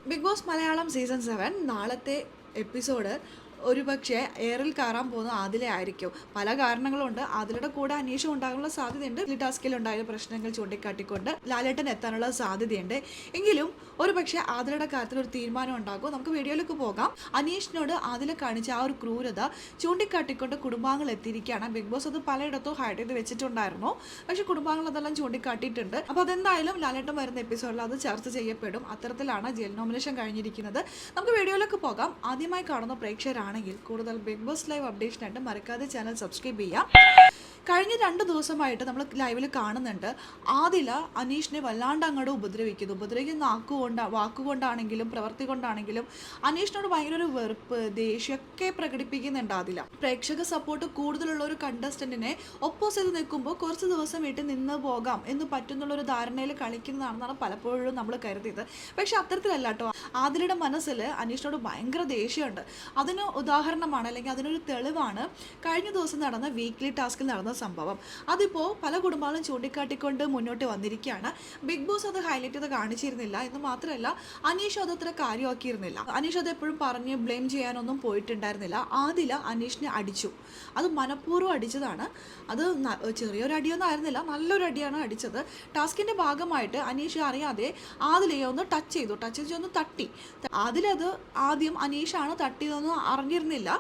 Big boss Malayalam season 7 നാളത്തെ episode ഒരുപക്ഷെ എയറിൽ കയറാൻ പോകുന്ന ആദില ആയിരിക്കും. പല കാരണങ്ങളുണ്ട്. ആദിലയുടെ കൂടെ അന്വേഷണം ഉണ്ടാകാനുള്ള സാധ്യതയുണ്ട്. ടാസ്കിൽ ഉണ്ടായ പ്രശ്നങ്ങൾ ചൂണ്ടിക്കാട്ടിക്കൊണ്ട് ലാലേട്ടൻ എത്താനുള്ള സാധ്യതയുണ്ട്. എങ്കിലും ഒരുപക്ഷെ ആദിലയുടെ കാര്യത്തിൽ ഒരു തീരുമാനം ഉണ്ടാകും. നമുക്ക് വീഡിയോയിലേക്ക് പോകാം. അനീഷിനോട് ആദില കാണിച്ച ആ ഒരു ക്രൂരത ചൂണ്ടിക്കാട്ടിക്കൊണ്ട് കുടുംബാംഗങ്ങൾ എത്തിയിരിക്കുകയാണ്. ബിഗ് ബോസ് അത് പലയിടത്തും ഹൈഡ് ചെയ്ത് വെച്ചിട്ടുണ്ടായിരുന്നു. പക്ഷെ കുടുംബാംഗങ്ങൾ അതെല്ലാം ചൂണ്ടിക്കാട്ടിയിട്ടുണ്ട്. അപ്പോൾ അതെന്തായാലും ലാലേട്ടൻ വരുന്ന എപ്പിസോഡിൽ അത് ചർച്ച ചെയ്യപ്പെടും. അത്തരത്തിലാണ് ജയിൽ നോമിനേഷൻ കഴിഞ്ഞിരിക്കുന്നത്. നമുക്ക് വീഡിയോയിലേക്ക് പോകാം. ആദ്യമായി കാണുന്ന പ്രേക്ഷകരാണ് ആണെങ്കിൽ കൂടുതൽ ബിഗ് ബോസ് ലൈവ് അപ്ഡേഷനായിട്ട് മറക്കാതെ ചാനൽ സബ്സ്ക്രൈബ് ചെയ്യാം. കഴിഞ്ഞ 2 ദിവസമായിട്ട് നമ്മൾ ലൈവിൽ കാണുന്നുണ്ട് ആദില അനീഷിനെ വല്ലാണ്ട് അങ്ങോട്ട് ഉപദ്രവിക്കുന്ന വാക്കുകൊണ്ടാണെങ്കിലും പ്രവൃത്തി കൊണ്ടാണെങ്കിലും അനീഷിനോട് ഭയങ്കര ഒരു വെറുപ്പ് ദേഷ്യമൊക്കെ പ്രകടിപ്പിക്കുന്നുണ്ട് ആദില. പ്രേക്ഷക സപ്പോർട്ട് കൂടുതലുള്ള ഒരു കണ്ടസ്റ്റന്റിനെ ഒപ്പോസ് ചെയ്ത് നിൽക്കുമ്പോൾ കുറച്ച് ദിവസം വീട്ടിൽ നിന്ന് പോകാം എന്ന് പറ്റുന്നുള്ളൊരു ധാരണയിൽ കളിക്കുന്നതാണെന്നാണ് പലപ്പോഴും നമ്മൾ കരുതിയത്. പക്ഷെ അത്തരത്തിലല്ല കേട്ടോ. ആദിലയുടെ മനസ്സിൽ അനീഷിനോട് ഭയങ്കര ദേഷ്യമുണ്ട്. അതിന് ഉദാഹരണമാണ് അല്ലെങ്കിൽ അതിനൊരു തെളിവാണ് കഴിഞ്ഞ ദിവസം നടന്ന വീക്ക്ലി ടാസ്കിൽ നടന്ന സംഭവം. അതിപ്പോൾ പല കുടുംബങ്ങളും ചൂണ്ടിക്കാട്ടിക്കൊണ്ട് മുന്നോട്ട് വന്നിരിക്കുകയാണ്. ബിഗ് ബോസ് അത് ഹൈലൈറ്റ് ചെയ്ത് കാണിച്ചിരുന്നില്ല എന്ന് മാത്രമല്ല അനീഷ് അത് അത്ര കാര്യമാക്കിയിരുന്നില്ല. അനീഷ് അത് എപ്പോഴും പറഞ്ഞ് ബ്ലെയിം ചെയ്യാനൊന്നും പോയിട്ടുണ്ടായിരുന്നില്ല. ആദില അനീഷിനെ അടിച്ചു. അത് മനഃപൂർവ്വം അടിച്ചതാണ്. അത് ചെറിയൊരു അടിയൊന്നും ആയിരുന്നില്ല, നല്ലൊരു അടിയാണ് അടിച്ചത്. ടാസ്കിന്റെ ഭാഗമായിട്ട് അനീഷ് അറിയാതെ ആദിലയെ ഒന്ന് ടച്ച് ചെയ്ത് ഒന്ന് തട്ടി. ആദിലത് ആദ്യം അനീഷാണ് തട്ടിയതെന്ന് അറിഞ്ഞിരുന്നില്ല.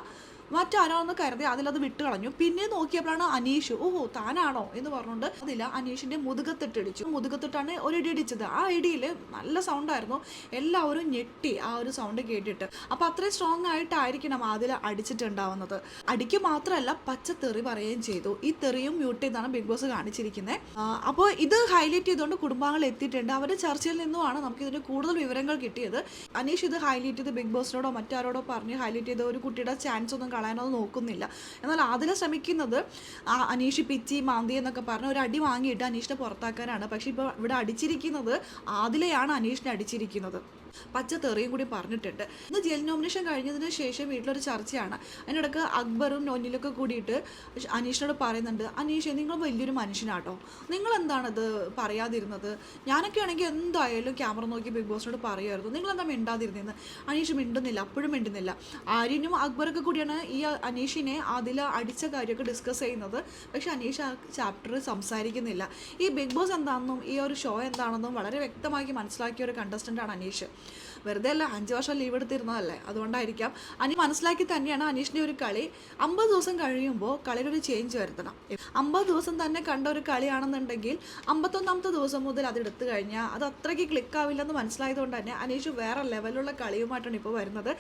മറ്റാരാണെന്ന് കരുതി അതിലത് വിട്ട് കളഞ്ഞു. പിന്നെ നോക്കിയപ്പോഴാണ് അനീഷ് ഓഹോ താനാണോ എന്ന് പറഞ്ഞുകൊണ്ട് അതില്ല അനീഷിന്റെ മുതുകത്തിട്ടാണ് ഒരു ഇടി ഇടിച്ചത്. ആ ഇടിയിൽ നല്ല സൗണ്ടായിരുന്നു. എല്ലാവരും ഞെട്ടി ആ ഒരു സൗണ്ട് കേട്ടിട്ട്. അപ്പൊ അത്രയും സ്ട്രോങ് ആയിട്ടായിരിക്കണം അതിൽ അടിച്ചിട്ടുണ്ടാവുന്നത്. അടിക്ക് മാത്രമല്ല പച്ച തെറി പറയുകയും ചെയ്തു. ഈ തെറിയും മ്യൂട്ട് ചെയ്താണ് ബിഗ് ബോസ് കാണിച്ചിരിക്കുന്നത്. അപ്പോൾ ഇത് ഹൈലൈറ്റ് ചെയ്തുകൊണ്ട് കുടുംബാംഗങ്ങൾ എത്തിയിട്ടുണ്ട്. അവരുടെ ചർച്ചയിൽ നിന്നുമാണ് നമുക്ക് ഇതിന് കൂടുതൽ വിവരങ്ങൾ കിട്ടിയത്. അനീഷ് ഇത് ഹൈലൈറ്റ് ചെയ്ത് ബിഗ് ബോസിനോടോ മറ്റാരോടോ പറഞ്ഞ് ഹൈലൈറ്റ് ചെയ്ത ഒരു കുട്ടിയുടെ ചാൻസ് ഒന്നും കളയാനൊന്നും നോക്കുന്നില്ല. എന്നാൽ ആദില ശ്രമിക്കുന്നത് അനീഷ് പിച്ചി മാന്തി എന്നൊക്കെ പറഞ്ഞ് ഒരു അടി വാങ്ങിയിട്ട് അനീഷിനെ പുറത്താക്കാനാണ്. പക്ഷെ ഇപ്പോൾ ഇവിടെ അടിച്ചിരിക്കുന്നത് ആദിലയാണ് അനീഷിനെ അടിച്ചിരിക്കുന്നത്. പച്ച തെറിയും കൂടി പറഞ്ഞിട്ടുണ്ട്. ഇന്ന് ജയിൽ നോമിനേഷൻ കഴിഞ്ഞതിന് ശേഷം വീട്ടിലൊരു ചർച്ചയാണ്. അതിനിടയ്ക്ക് അക്ബറും നോനിലൊക്കെ കൂടിയിട്ട് അനീഷിനോട് പറയുന്നുണ്ട്, അനീഷ് നിങ്ങൾ വലിയൊരു മനുഷ്യനാട്ടോ, നിങ്ങൾ എന്താണത് പറയാതിരുന്നത്? ഞാനൊക്കെ ആണെങ്കിൽ എന്തായാലും ക്യാമറ നോക്കി ബിഗ് ബോസിനോട് പറയുമായിരുന്നു, നിങ്ങളെന്താ മിണ്ടാതിരുന്നതെന്ന്. അനീഷ് മിണ്ടുന്നില്ല, അപ്പോഴും മിണ്ടുന്നില്ല. ആര്യനും അക്ബറൊക്കെ കൂടിയാണ് ഈ അനീഷിനെ അതിൽ അടിച്ച കാര്യമൊക്കെ ഡിസ്കസ് ചെയ്യുന്നത്. പക്ഷെ അനീഷ് ആ ചാപ്റ്ററിൽ സംസാരിക്കുന്നില്ല. ഈ ബിഗ് ബോസ് എന്താണെന്നും ഈ ഒരു ഷോ എന്താണെന്നും വളരെ വ്യക്തമാക്കി മനസ്സിലാക്കിയ ഒരു കണ്ടസ്റ്റൻ്റാണ് അനീഷ്. വെറുതെ അല്ല, 5 വർഷം ലീവ് എടുത്തിരുന്നതല്ലേ, അതുകൊണ്ടായിരിക്കാം. മനസ്സിലാക്കി തന്നെയാണ് അനീഷിൻ്റെ ഒരു കളി. 50 ദിവസം കഴിയുമ്പോൾ കളിയിലൊരു ചേഞ്ച് വരുത്തണം. 50 ദിവസം തന്നെ കണ്ട ഒരു കളിയാണെന്നുണ്ടെങ്കിൽ 51ാമത്തെ ദിവസം മുതൽ അതെടുത്തു കഴിഞ്ഞാൽ അത് അത്രയ്ക്ക് ക്ലിക്കാവില്ലെന്ന് മനസ്സിലായതുകൊണ്ട് തന്നെ അനീഷ് വേറെ ലെവലുള്ള കളിയുമായിട്ടാണ് ഇപ്പോൾ വരുന്നത്.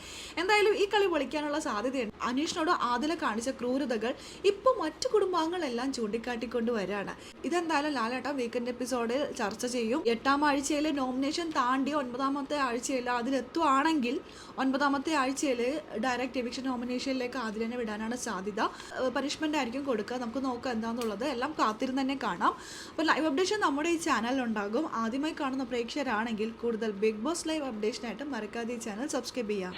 എന്തായാലും ഈ കളി പൊളിക്കാനുള്ള സാധ്യതയുണ്ട്. അനീഷിനോട് ആദില കാണിച്ച ക്രൂരതകൾ ഇപ്പോൾ മറ്റു കുടുംബാംഗങ്ങളെല്ലാം ചൂണ്ടിക്കാട്ടിക്കൊണ്ട് വരികയാണ്. ഇതെന്തായാലും ലാലേട്ടൻ വീക്കെൻഡ് എപ്പിസോഡിൽ ചർച്ച ചെയ്യും. 8ാം ആഴ്ചയിലെ നോമിനേഷൻ താണ്ടി 9ാമത്തെ ആഴ്ചയിൽ അതിലെത്തുവാണെങ്കിൽ 9ാമത്തെ ആഴ്ചയിൽ ഡയറക്റ്റ് എവിക്ഷൻ നോമിനേഷനിലേക്ക് ആദിലിനെ വിടാനാണ് സാധ്യത. പണിഷ്മെന്റ് ആയിരിക്കും കൊടുക്കുക. നമുക്ക് നോക്കാം എന്താണെന്നുള്ളത്. എല്ലാം കാത്തിരുന്ന് തന്നെ കാണാം. അപ്പോൾ ലൈവ് അപ്ഡേഷൻ നമ്മുടെ ഈ ചാനലിലുണ്ടാകും. ആദ്യമായി കാണുന്ന പ്രേക്ഷകരാണെങ്കിൽ കൂടുതൽ ബിഗ് ബോസ് ലൈവ് അപ്ഡേഷനായിട്ട് മറക്കാതെ ഈ ചാനൽ സബ്സ്ക്രൈബ് ചെയ്യാം.